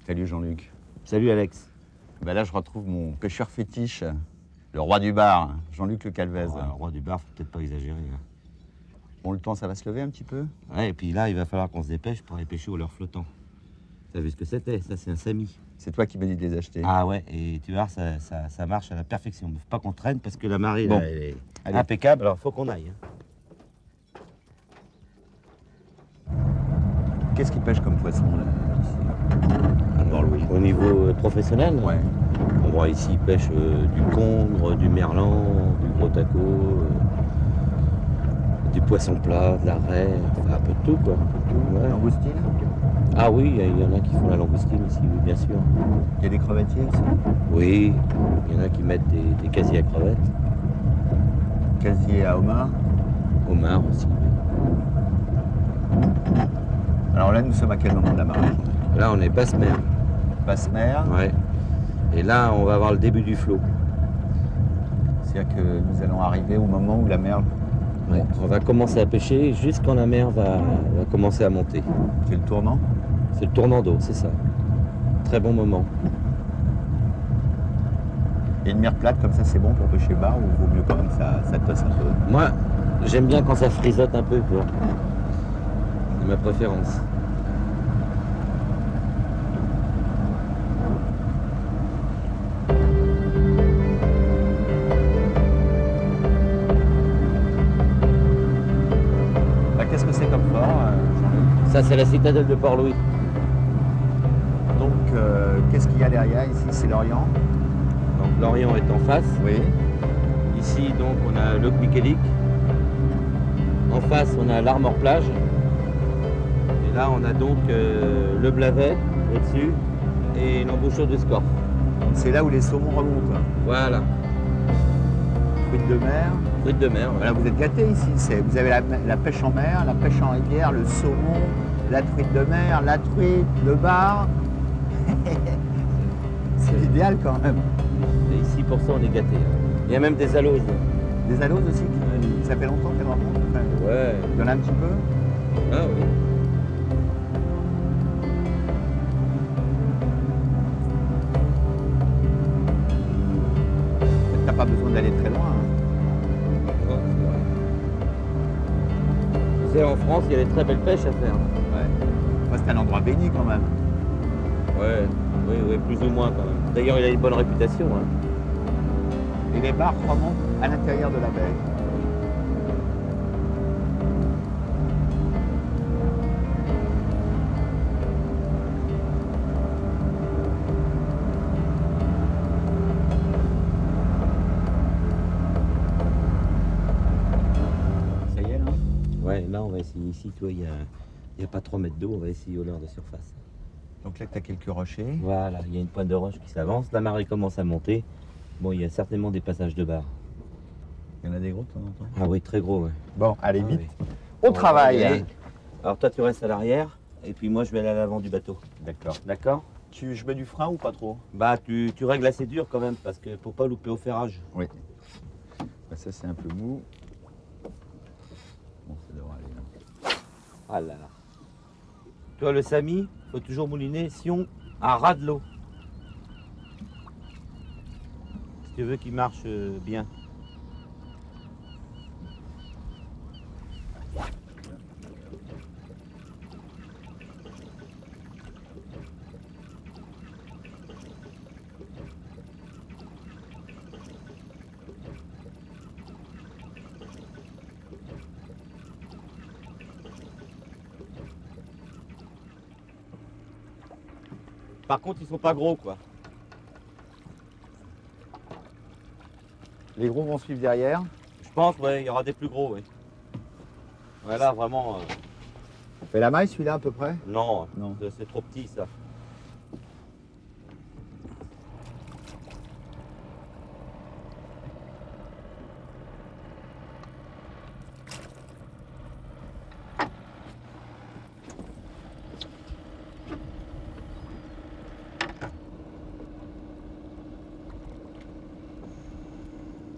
Salut Jean-Luc. Salut Alex. Ben là, je retrouve mon pêcheur fétiche, le roi du bar, Jean-Luc Le Calvez. Le roi du bar, faut peut-être pas exagérer. Hein. Bon, le temps, ça va se lever un petit peu? Ouais, et puis là, il va falloir qu'on se dépêche pour aller pêcher au leurre flottant. T'as vu ce que c'était? Ça, c'est un sami. C'est toi qui m'as dit de les acheter. Ah ouais, et tu vois, ça marche à la perfection. Mais faut pas qu'on traîne parce que la marée, Bon. là, elle est Allez. impeccable, alors faut qu'on aille. Hein. Qu'est-ce qu'il pêche comme poisson, là, ici? À Port-Louis. Au niveau professionnel, Ouais. on voit ici, ils pêchent du congre, du merlan, du gros taco, du poisson plat, de la raie, enfin un peu de tout, quoi. Un peu de tout, ouais. Langoustine? Ah oui, il y en a qui font la langoustine ici, oui, bien sûr. Il y a des crevettiers aussi? Oui, il y en a qui mettent des casiers à crevettes, Casier à homard? homards aussi. Alors là, nous sommes à quel moment de la marée? Là, on est basse mer. Basse mer? Ouais. Et là, on va avoir le début du flot. C'est-à-dire que nous allons arriver au moment où la mer... Ouais. On va commencer à pêcher juste quand la mer va commencer à monter. C'est le tournant? C'est le tournant d'eau, c'est ça. Très bon moment. Et une mer plate comme ça, c'est bon pour pêcher bar ou vaut mieux quand même ça tosse un peu? Moi, j'aime bien quand ça frisote un peu, quoi. C'est ma préférence. Qu'est-ce que c'est comme fort, Jean-Luc? Ça, c'est la citadelle de Port-Louis. Donc, qu'est-ce qu'il y a derrière ici? C'est l'Orient? Donc, l'Orient est en face. Oui. Ici, donc, on a le Miquelic. En face, on a l'Armor Plage. Et là, on a donc le Blavet au-dessus et l'embouchure du Scorff. C'est là où les saumons remontent. Voilà. Fruits de mer. Truite de mer. Voilà, vous êtes gâtés ici. Vous avez la pêche en mer, la pêche en rivière, le saumon, la truite de mer, la truite, le bar. C'est l'idéal quand même. Et ici, pour ça, on est gâtés. Il y a même des aloses. Des aloses aussi, ça fait longtemps qu'elles remontent. Enfin, Ouais. il y en a un petit peu. Ah oui. T'as pas besoin d'aller très loin. Ouais, c'est vrai. Tu sais, en France, il y a des très belles pêches à faire. Ouais. Moi, c'est un endroit béni quand même. Ouais, oui, plus ou moins quand même. D'ailleurs, il a une bonne réputation. Hein. Et les bars remontent à l'intérieur de la baie. Ça y est, là? Ouais, là, on va essayer ici, tu vois, il y a pas 3 mètres d'eau, on va essayer au leurre de surface. Donc là, tu as quelques rochers. Voilà, il y a une pointe de roche qui s'avance, la marée commence à monter. Bon, il y a certainement des passages de bar. Il y en a des gros de temps en temps. Ah oui, très gros, ouais. Bon, allez, Ah vite. oui. Au On travail. va y aller. Alors toi, tu restes à l'arrière, et puis moi, je vais aller à l'avant du bateau. D'accord. D'accord? Je mets du frein ou pas trop? Bah, tu règles assez dur quand même, parce que pour pas louper au ferrage. Oui. Bah, ça, c'est un peu mou. Bon, ça devrait aller. Là. Ah là là. Tu vois, le sami, faut toujours mouliner sion à ras de l'eau. Si tu veux qu'il marche bien. Par contre, ils sont pas gros, quoi. Les gros vont suivre derrière. Je pense, ouais, il y aura des plus gros, ouais. Voilà, vraiment. On fait la maille celui-là à peu près? Non, Non. c'est trop petit, ça.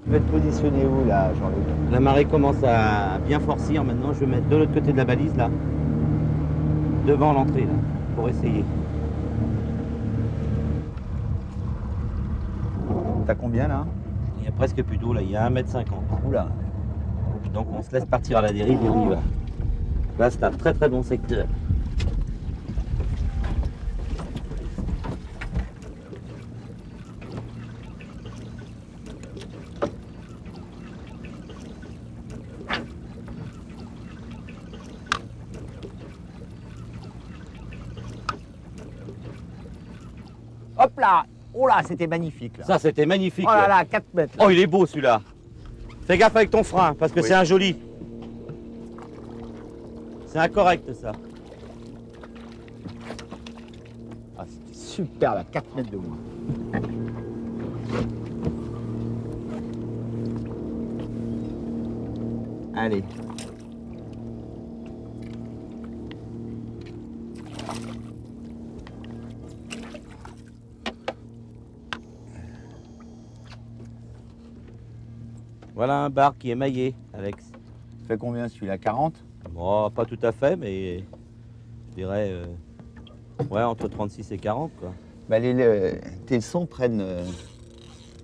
Tu vas te positionner où là, Jean-Luc? La marée commence à bien forcir maintenant. Je vais mettre de l'autre côté de la balise, là. Devant l'entrée, là, pour essayer. T'as combien là? Il y a presque plus d'eau là, il y a 1,50 m. Oula. Donc on se laisse partir à la dérive et on y va. Là c'est un très très bon secteur. Hop là. Oh là, c'était magnifique là. Ça c'était magnifique. Oh là là. là, 4 mètres. Là. Oh il est beau celui-là. Fais gaffe avec ton frein parce que Oui. c'est un joli. C'est incorrect ça. Ah, c'était super là, 4 mètres de haut. Allez. Voilà un bar qui est maillé, Alex. Fait combien celui-là? 40? Bon, pas tout à fait, mais je dirais ouais, entre 36 et 40 quoi. Bah, tes sons prennent.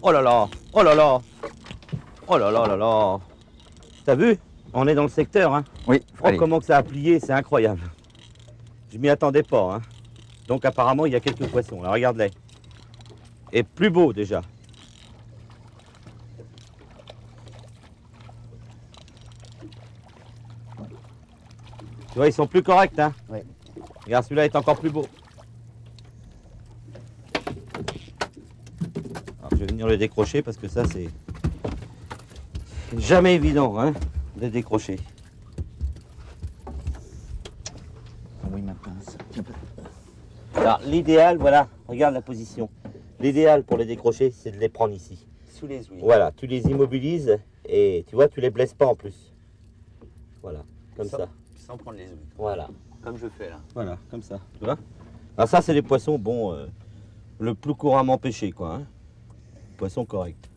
Oh là là, oh là là, oh là là là là. T'as vu? On est dans le secteur, hein. Oui, Oh, comment que ça a plié, c'est incroyable. Je m'y attendais pas, hein. Donc apparemment, il y a quelques poissons. Là, regarde-les. Et plus beau déjà. Tu vois, ils sont plus corrects, hein. Oui. Regarde, celui-là est encore plus beau. Alors, je vais venir le décrocher parce que ça, c'est jamais évident, hein, de décrocher. Ah oui, ma pince. Alors, l'idéal, voilà, regarde la position. L'idéal pour les décrocher, c'est de les prendre ici. Sous les ouïes. Voilà, tu les immobilises et tu vois, tu les blesses pas en plus. Voilà, comme ça. Sans prendre les ouïes. Voilà. Comme je fais là. Voilà, comme ça, tu vois. Alors ça, c'est les poissons, bon, le plus couramment pêchés, quoi. Hein. Poissons corrects.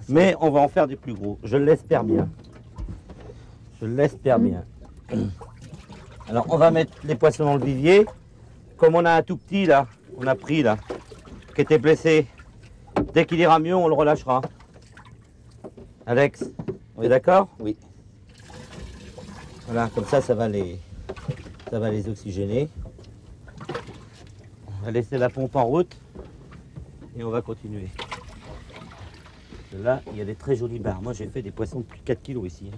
Mais on va en faire des plus gros, je l'espère bien. Je l'espère bien. Alors, on va mettre les poissons dans le vivier. Comme on a un tout petit, là, on a pris, là, qui était blessé. Dès qu'il ira mieux, on le relâchera. Alex, on est d'accord? Oui. Voilà, comme ça, ça va les oxygéner. On va laisser la pompe en route et on va continuer. Là, il y a des très jolis bars. Moi, j'ai fait des poissons de plus de 4 kilos ici.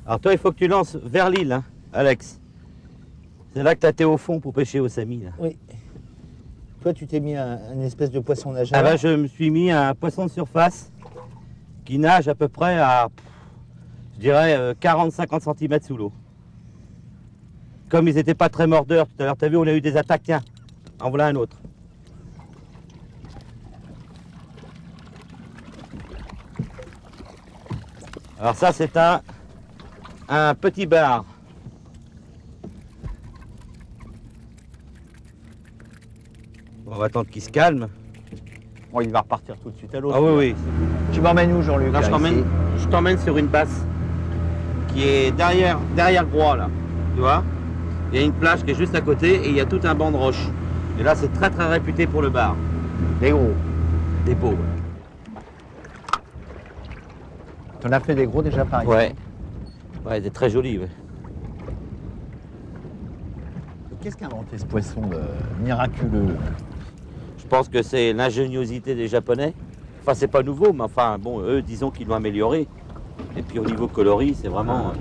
Alors toi, il faut que tu lances vers l'île, hein, Alex. C'est là que tu as été au fond pour pêcher au sami. Là. Oui. Toi, tu t'es mis une espèce de poisson nageur. Ah bah, je me suis mis un poisson de surface qui nage à peu près à, je dirais, 40-50 cm sous l'eau. Comme ils n'étaient pas très mordeurs tout à l'heure, tu as vu, on a eu des attaques. Tiens, en voilà un autre. Alors ça, c'est un petit bar. On va attendre qu'il se calme. Bon, il va repartir tout de suite à l'autre. Ah oui, oui. Tu m'emmènes où, Jean-Luc? Là, je t'emmène sur une basse qui est derrière Groix, là. Tu vois? Il y a une plage qui est juste à côté et il y a tout un banc de roches. Et là, c'est très très réputé pour le bar. Des gros. Des beaux. T'en as fait des gros déjà, pareil? Ouais. Ouais, des très jolis, ouais. Qu'est-ce qu'a inventé ce poisson miraculeux? Je pense que c'est l'ingéniosité des Japonais. Enfin, c'est pas nouveau, mais enfin, bon, eux, disons qu'ils l'ont amélioré. Et puis au niveau coloris, c'est vraiment...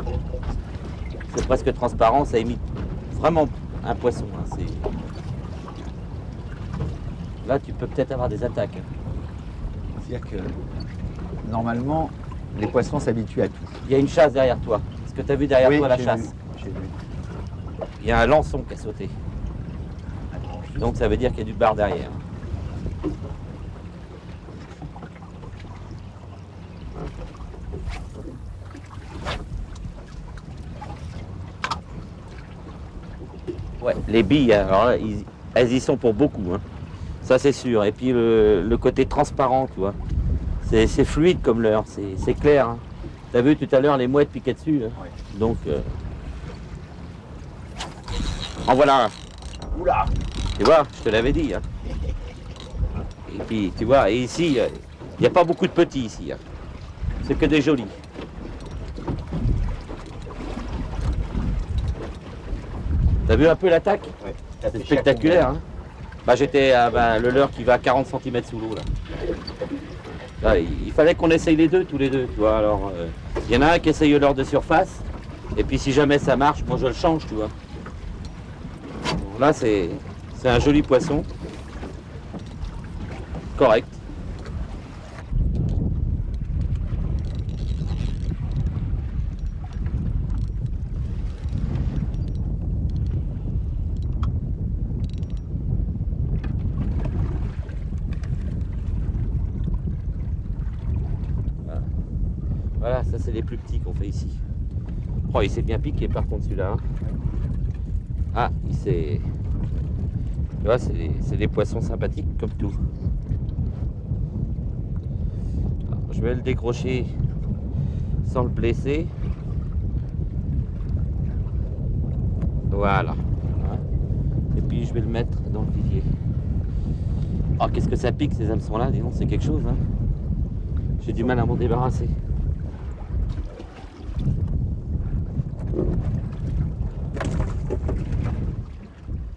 c'est presque transparent, ça imite vraiment un poisson. Hein, là, tu peux peut-être avoir des attaques. C'est-à-dire que, normalement, les poissons s'habituent à tout. Il y a une chasse derrière toi. Est-ce que tu as vu derrière toi la chasse? J'ai vu. Il y a un lançon qui a sauté. Donc ça veut dire qu'il y a du bar derrière. Ouais, les billes, alors là, elles y sont pour beaucoup. Hein. Ça c'est sûr. Et puis le côté transparent, tu vois. C'est fluide comme l'heure, c'est clair. Hein. Tu as vu tout à l'heure les mouettes piquaient dessus. Hein. Ouais. Donc En voilà un. Oula. Tu vois, je te l'avais dit. Hein. Et puis, tu vois, et ici, il n'y a pas beaucoup de petits ici. Hein. C'est que des jolis. T'as vu un peu l'attaque? Ouais. C'est spectaculaire. Hein. Bah, j'étais à le leurre qui va à 40 cm sous l'eau. Là. Là, il fallait qu'on essaye les deux, tous les deux. Tu vois. Alors, il y en a un qui essaye le leurre de surface. Et puis si jamais ça marche, moi je le change, tu vois. Bon, là, c'est un joli poisson. Correct. Voilà, ça c'est les plus petits qu'on fait ici. Oh, il s'est bien piqué par contre celui-là. Hein. Ah, il s'est... Tu vois, c'est des poissons sympathiques comme tout. Alors, je vais le décrocher sans le blesser. Voilà. Et puis je vais le mettre dans le vivier. Oh, qu'est-ce que ça pique ces hameçons-là, dis donc, c'est quelque chose. Hein. J'ai du mal à m'en débarrasser.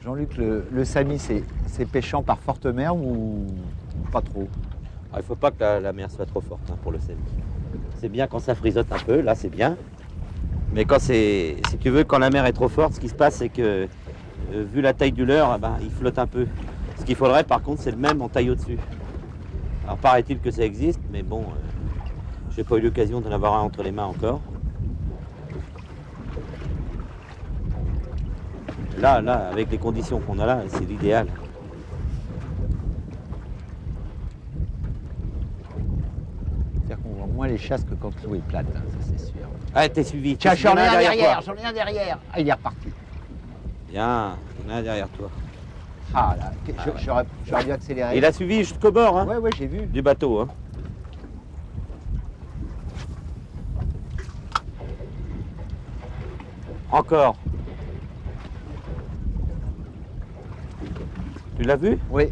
Jean-Luc, le sami, c'est pêchant par forte mer ou pas trop? Il ne faut pas que la mer soit trop forte hein, pour le sami. C'est bien quand ça frisote un peu, là c'est bien. Mais quand si tu veux, quand la mer est trop forte, ce qui se passe, c'est que vu la taille du leurre, ben, il flotte un peu. Ce qu'il faudrait par contre, c'est le même en taille au-dessus. Alors paraît-il que ça existe, mais bon, j'ai pas eu l'occasion d'en avoir un entre les mains encore. Là, avec les conditions qu'on a là, c'est l'idéal. C'est-à-dire qu'on voit moins les chasses que quand l'eau est plate, hein, ça c'est sûr. Ah, t'es suivi. Tiens, j'en ai un derrière, toi. j'en ai un derrière. Ah, il est reparti. Bien, il y en a un derrière toi. Ah là, j'aurais dû accélérer. Il a suivi jusqu'au bord hein, Ouais, j'ai vu. du bateau. Hein. Encore. Tu l'as vu? Oui.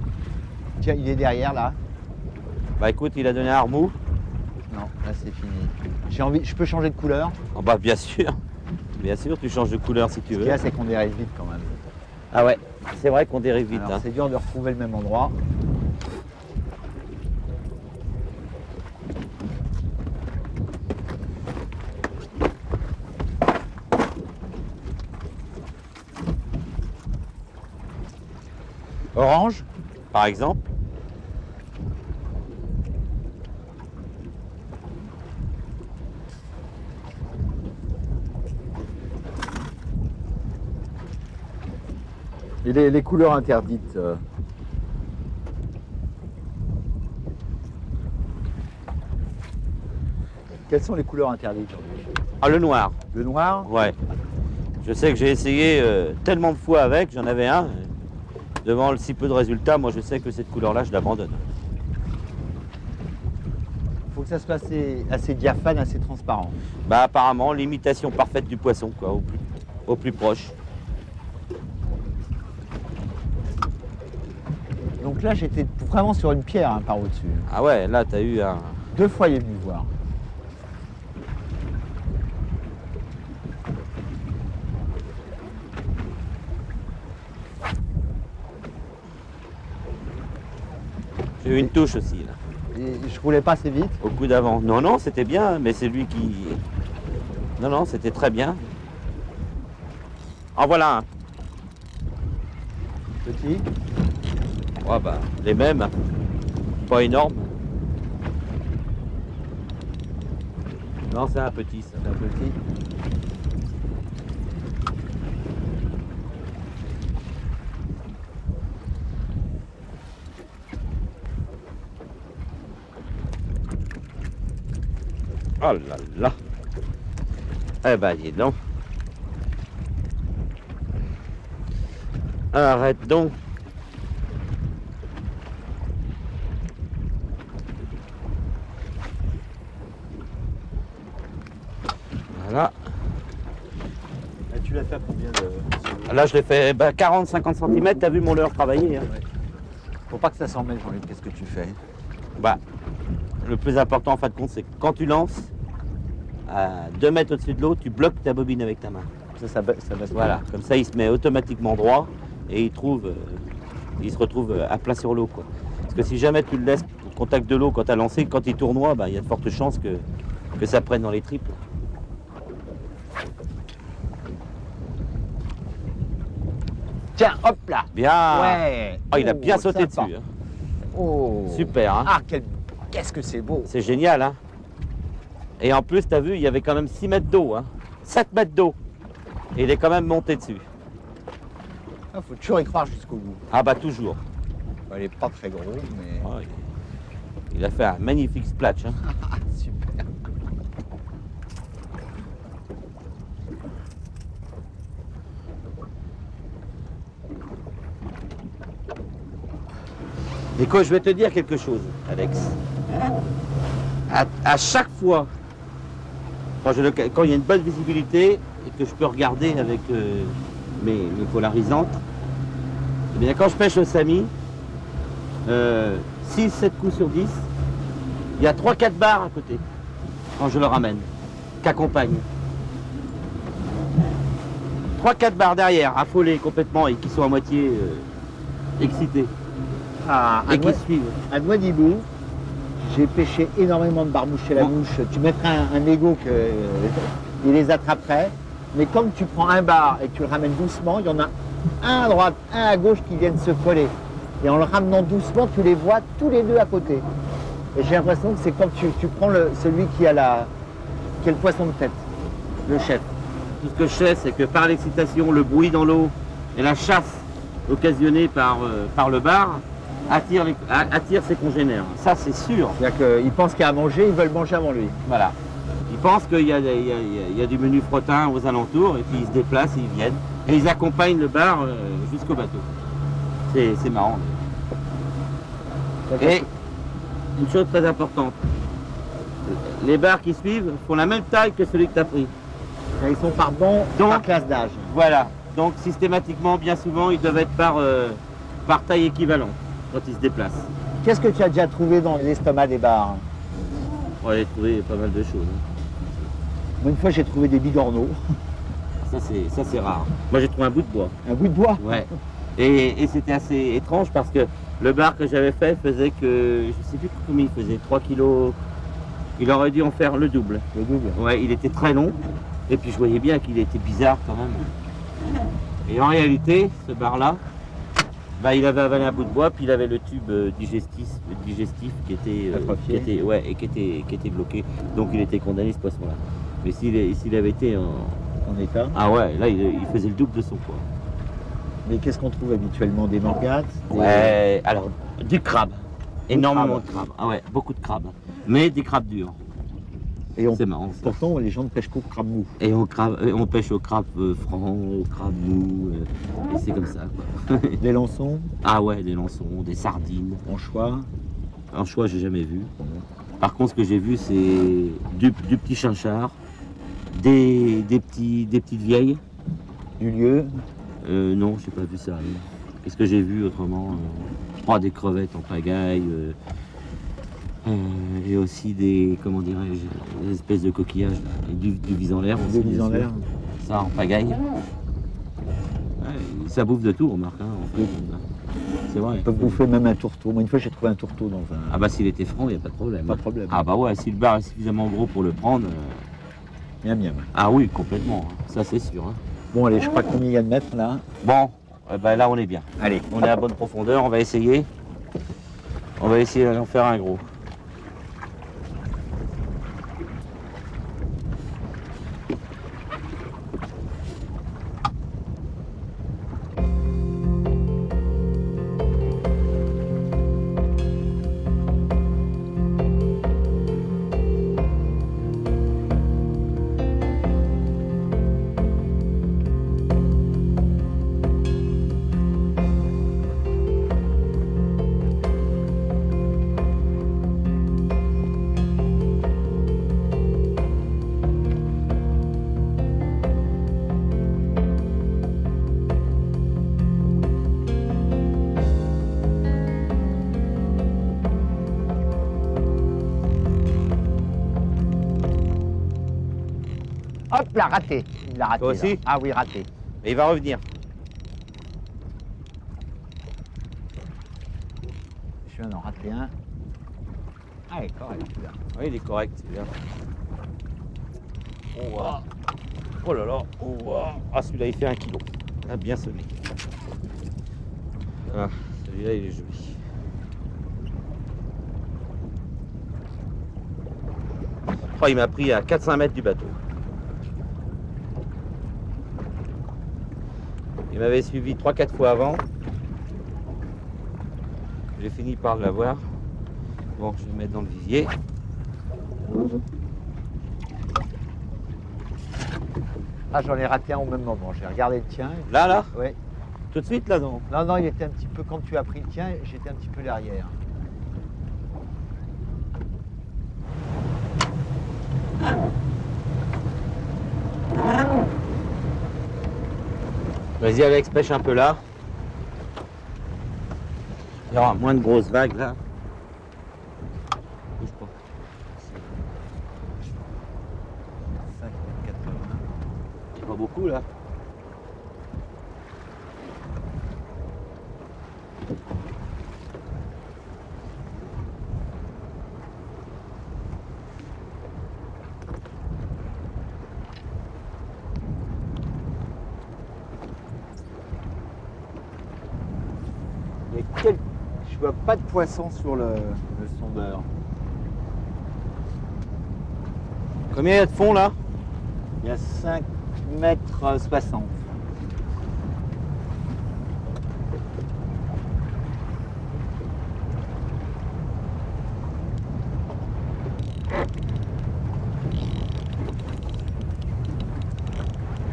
Tiens, il est derrière là. Bah écoute, il a donné un remous. Non, là c'est fini. J'ai envie, je peux changer de couleur. Oh bah bien sûr. Bien sûr, tu changes de couleur si tu Ce veux. qu'il y a, c'est qu'on dérive vite quand même. Ah ouais, c'est vrai qu'on dérive vite. Alors, Hein. c'est dur de retrouver le même endroit. Orange, par exemple. Et les couleurs interdites. Quelles sont les couleurs interdites aujourd'hui? Ah, le noir. Le noir? Ouais. Je sais que j'ai essayé tellement de fois avec, j'en avais un. Devant le si peu de résultats, moi je sais que cette couleur-là, je l'abandonne. Il faut que ça soit assez diaphane, assez transparent. Bah apparemment, l'imitation parfaite du poisson, quoi, au plus proche. Donc là, j'étais vraiment sur une pierre hein, par au-dessus. Ah ouais, là t'as eu un... 2 fois, il est venu voir. J'ai eu une touche aussi, là. Et je roulais pas assez vite. Au coup d'avant. Non, non, c'était bien, mais c'est lui qui... Non, non, c'était très bien. En voilà un. Petit. Oh bah, les mêmes. Pas énorme. Non, c'est un petit, ça. C'est un petit. Oh là là. Eh ben, dis donc. Arrête donc. Là, Voilà. tu l'as fait à combien de... Là, je l'ai fait 40-50 cm. Tu as vu mon leurre travailler. Hein. Ouais. Faut pas que ça s'en mêle, Jean-Luc. Qu'est-ce que tu fais? Bah, le plus important en fin de compte, c'est que quand tu lances, à 2 mètres au-dessus de l'eau, tu bloques ta bobine avec ta main. Ça baisse. Voilà, comme ça il se met automatiquement droit et il se retrouve à plat sur l'eau, quoi. Parce que si jamais tu le laisses au contact de l'eau quand tu as lancé, quand il tournoie, bah, il y a de fortes chances que ça prenne dans les tripes. Tiens, hop là. Bien. Ouais. Oh, il a bien sauté sympa. dessus. Hein. Oh. Super. Hein. Ah, qu'est-ce que c'est beau. C'est génial. Hein. Et en plus, tu as vu, il y avait quand même 6 mètres d'eau. Hein. 7 mètres d'eau. Et il est quand même monté dessus. Il faut toujours y croire jusqu'au bout. Ah bah toujours. Il n'est pas très gros, mais... Oh, il a fait un magnifique splash. Hein. Super. Et quoi, je vais te dire quelque chose, Alex. À chaque fois, quand il y a une bonne visibilité et que je peux regarder avec mes polarisantes, eh bien, quand je pêche au Sami, 6-7 coups sur 10, il y a 3-4 barres à côté, quand je le ramène, qu'accompagne. 3-4 barres derrière, affolées complètement et qui sont à moitié excités. Et qui suivent. À Noidibou, j'ai pêché énormément de barmouches chez la mouche. Tu mettrais un égo il les attraperait. Mais comme tu prends un bar et que tu le ramènes doucement, il y en a un à droite, un à gauche qui viennent se coller. Et en le ramenant doucement, tu les vois tous les deux à côté. Et j'ai l'impression que c'est comme tu prends celui qui a le poisson de tête, le chef. Tout ce que je sais, c'est que par l'excitation, le bruit dans l'eau et la chasse occasionnée par le bar attire ses congénères. Ça, c'est sûr. C'est-à-dire qu'ils pensent qu'il y a à manger, ils veulent manger avant lui. Voilà. Ils pensent qu'il y a du menu frottin aux alentours et puis ils se déplacent et ils viennent. Et ils accompagnent le bar jusqu'au bateau. C'est marrant. Et une chose très importante, les bars qui suivent font la même taille que celui que tu as pris. Et ils sont par classe d'âge. Voilà. Donc systématiquement, bien souvent, ils doivent être par taille équivalente quand ils se déplacent. Qu'est-ce que tu as déjà trouvé dans l'estomac des bars? On va trouver pas mal de choses. Moi, une fois, j'ai trouvé des bigorneaux. Ça, c'est rare. Moi, j'ai trouvé un bout de bois. Un bout de bois? Ouais. Et c'était assez étrange parce que le bar que j'avais fait faisait que, je sais plus combien il faisait, 3 kilos. Il aurait dû en faire le double. Le double? Ouais, il était très long. Et puis je voyais bien qu'il était bizarre quand même. Et en réalité, ce bar-là, bah, il avait avalé un bout de bois, puis il avait le tube digestif qui était bloqué. Donc il était condamné, ce poisson-là. Mais s'il avait été En état? Ah ouais, là il faisait le double de son poids. Mais qu'est-ce qu'on trouve habituellement? Des morgates? Ouais, alors du crabe. Énormément de crabes. Ah ouais, beaucoup de crabes. Mais des crabes durs. C'est marrant. Ça. Pourtant, les gens ne pêchent qu'au crabe mou. Et on pêche au crabe franc, au crabe mou. Et c'est comme ça, quoi. Des lançons? Ah ouais, des lançons, des sardines. Anchois? Anchois, j'ai jamais vu. Par contre, ce que j'ai vu, c'est du petit chinchard, des petites vieilles. Du lieu? Non, j'ai pas vu ça. Qu'est-ce que j'ai vu autrement? Je crois des crevettes en pagaille. Et aussi des, comment dirais-je, des espèces de coquillages, et du vis en l'air. Du vis en l'air. Ça en pagaille. Ouais, ça bouffe de tout, remarque. Hein, en fait. C'est vrai. Ils peuvent bouffer même un tourteau. Moi, une fois, j'ai trouvé un tourteau dans un... Ah bah s'il était franc, il n'y a pas de problème. Pas de problème. Ah bah ouais, si le bar est suffisamment gros pour le prendre... Miam miam. Ah oui, complètement. Ça, c'est sûr. Hein. Bon, allez, je crois combien il y a de mètres, là? Bon, bah là, on est bien. Allez. On est à bonne profondeur, on va essayer. On va essayer d'en faire un gros. Hop là, raté. Il l'a raté. Toi aussi? Là. Ah oui, raté. Mais il va revenir. Je viens d'en rater un. Ah, il est correct celui-là. Oui, il est correct, celui-là. Oh, voilà. Oh là là. Oh, voilà. Ah, celui-là, il fait 1 kilo. Il a bien sonné. Ah, celui-là, il est joli. Oh, il m'a pris à 400 mètres du bateau. Il m'avait suivi 3-4 fois avant. J'ai fini par l'avoir. Bon, je vais le mettre dans le vivier. Ah, j'en ai raté un au même moment. J'ai regardé le tien. Là? Oui. Tout de suite, là, non? Non, il était un petit peu, quand tu as pris le tien, j'étais un petit peu derrière. Vas-y Alex, pêche un peu là. Il y aura moins de grosses vagues là. Bouge pas. 5,80 m. Il y a pas beaucoup là. Je vois pas de poisson sur le sondeur. Combien il y a de fond là? Il y a 5,60 m.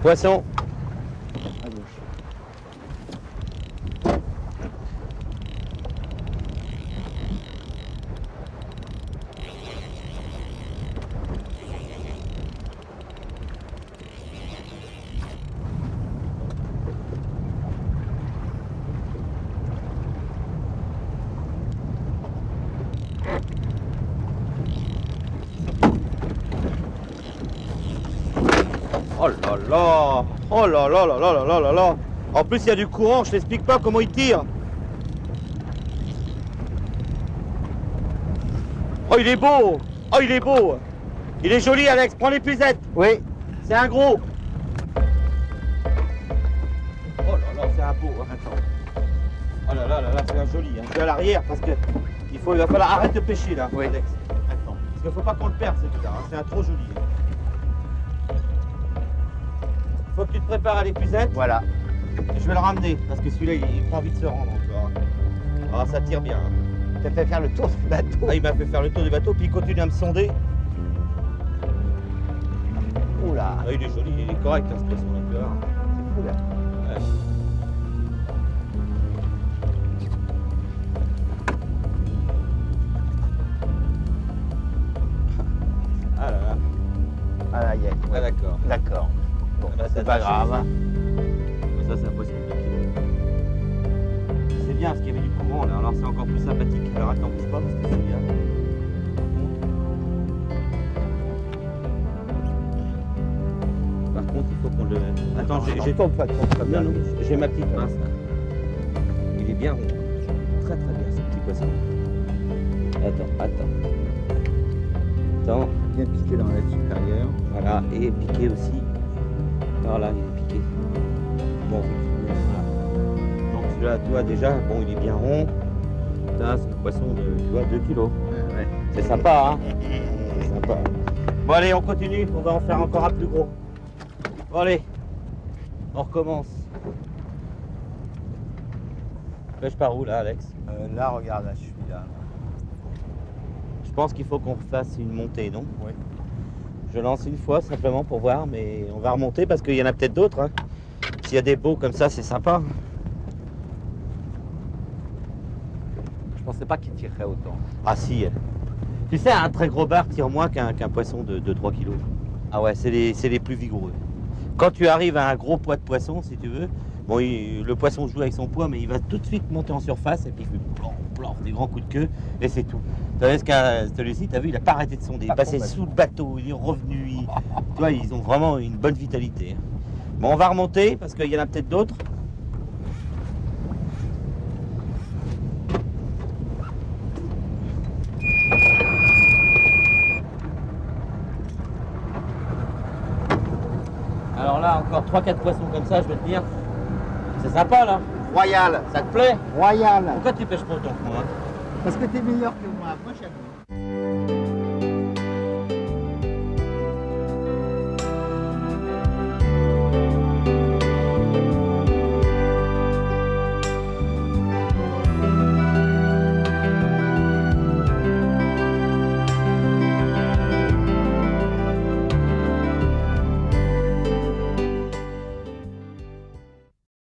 Poisson. À gauche. Oh là là. Oh là là là là là là là là. En plus il y a du courant, je t'explique pas comment il tire. Oh il est beau. Oh il est beau. Il est joli Alex, prends l'épuisette. Oui. C'est un gros. Oh là là, c'est un beau. Hein. Attends. Oh là là là là, c'est un joli. Hein. Je vais à l'arrière parce que il va falloir arrêter de pêcher là, Oui. Alex. Attends. Parce qu'il faut pas qu'on le perde celui-là. Hein. C'est un trop joli. Hein. Faut que tu te prépares à l'épuisette. Voilà. Et je vais le ramener parce que celui-là il prend vite de se rendre encore. Ah ça tire bien. Hein. Tu as fait faire le tour du bateau. Ah, il m'a fait faire le tour du bateau puis il continue à me sonder. Oula. Ah, il est joli, il est correct hein, ce poisson-là. Tu vois. C'est fou là. Ouais. Ah là là. Ah là, y est. Ah d'accord. D'accord. Bon, Ah bah, c'est pas grave. Ça c'est un poisson de 2 kilos. C'est bien parce qu'il y avait du courant là, alors c'est encore plus sympathique. Alors attends, bouge pas parce que c'est bien. Par contre, il faut qu'on le... Attends, j'ai ma petite pince là. Il est bien rond. Très très bien ce petit poisson. Attends. Bien piqué dans l'aile supérieure. Voilà, et piqué aussi. Alors là, il est piqué. Bon, voilà. Donc celui-là, toi déjà, bon, il est bien rond. Là, c'est un poisson de, tu vois, 2 kilos. Ouais. C'est sympa, hein. C'est sympa. Bon, allez, on continue. On va en faire encore un plus gros. Bon, allez. On recommence. Pêche par où, là, Alex? Là, regarde, là, je suis là. Je pense qu'il faut qu'on fasse une montée, non? Oui. Je lance une fois simplement pour voir, mais on va remonter parce qu'il y en a peut-être d'autres. Hein. S'il y a des beaux comme ça, c'est sympa. Je pensais pas qu'il tirerait autant. Ah si. Tu sais, un très gros bar tire moins qu'un poisson de 3 kilos. Ah ouais, c'est les plus vigoureux. Quand tu arrives à un gros poids de poisson, si tu veux, Bon, le poisson joue avec son poids, mais il va tout de suite monter en surface et puis il fait plomb, plomb, des grands coups de queue et c'est tout. Tandis qu'à celui-ci, tu as vu, il n'a pas arrêté de sonder. Il est passé sous le bateau, il est revenu. Tu vois, ils ont vraiment une bonne vitalité. Bon, on va remonter parce qu'il y en a peut-être d'autres. Alors là, encore 3-4 poissons comme ça, je veux te dire. C'est sympa là. Royal. Ça te plaît? Royal. Pourquoi tu pêches pas autant que moi? Parce que t'es meilleur que moi. Moi, j'aime.